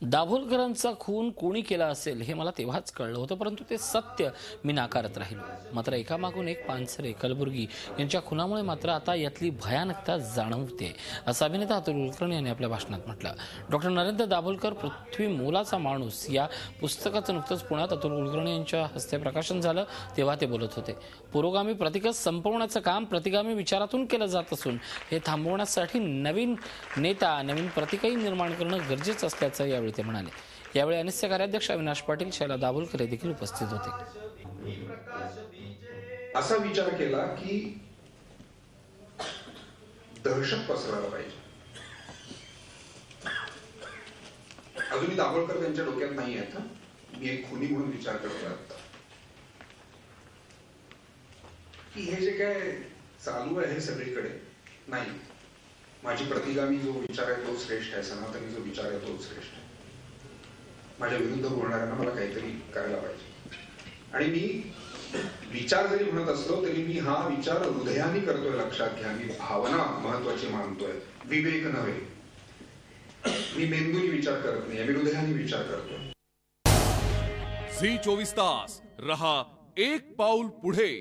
दाभोलकरांचा खून कोणी केला असेल हे मला तेव्हाच कळलं होतं, परंतु ते सत्य मी नाकारत राहिलो. मात्र एकामागून एक पानसरे, कलबुर्गी यांच्या खुनामुळे मात्र आता यातली भयानकता जाणवते, असं अभिनेता अतुल कुलकर्णी यांनी आपल्या भाषणात म्हटलं. डॉक्टर नरेंद्र दाभोलकर पृथ्वी मोलाचा माणूस या पुस्तकाचं नुकतंच पुण्यात अतुल कुलकर्णी यांच्या हस्ते प्रकाशन झालं, तेव्हा ते बोलत होते. पुरोगामी प्रतीक संपवण्याचं काम प्रतिगामी विचारातून केलं जात असून हे थांबवण्यासाठी नवीन नेता, नवीन प्रतीकही निर्माण करणं गरजेचं असल्याचं यावेळी ते म्हणाले. यावेळी अनिस्य कार्याध्यक्ष अविनाश पाटील, शैला दाभोलकर हे देखील उपस्थित होते. असा विचार केला की दहशत पसरायला पाहिजे. अजूनही दाभोलकर त्यांच्या डोक्यात नाही आहेत. मी एक खुनी म्हणून विचार करतो आता की हे जे काय चालू आहे सगळीकडे नाही, माझी प्रतिगामी जो विचार आहे तो श्रेष्ठ आहे, सनातनी जो विचार आहे तो श्रेष्ठ आहे. माझ्या विरुद्ध बोलणाऱ्यांना मला काहीतरी करायला पाहिजे. आणि मी विचार जरी म्हणत असलो तरी मी हा विचार हृदयाने करतोय. लक्षात घ्या, मी भावना महत्वाची मानतोय, विवेक नव्हे. मी मेंदूने विचार करत नाही, मी हृदयाने विचार करतोय. झी 24 तास रहा एक पाऊल पुढे.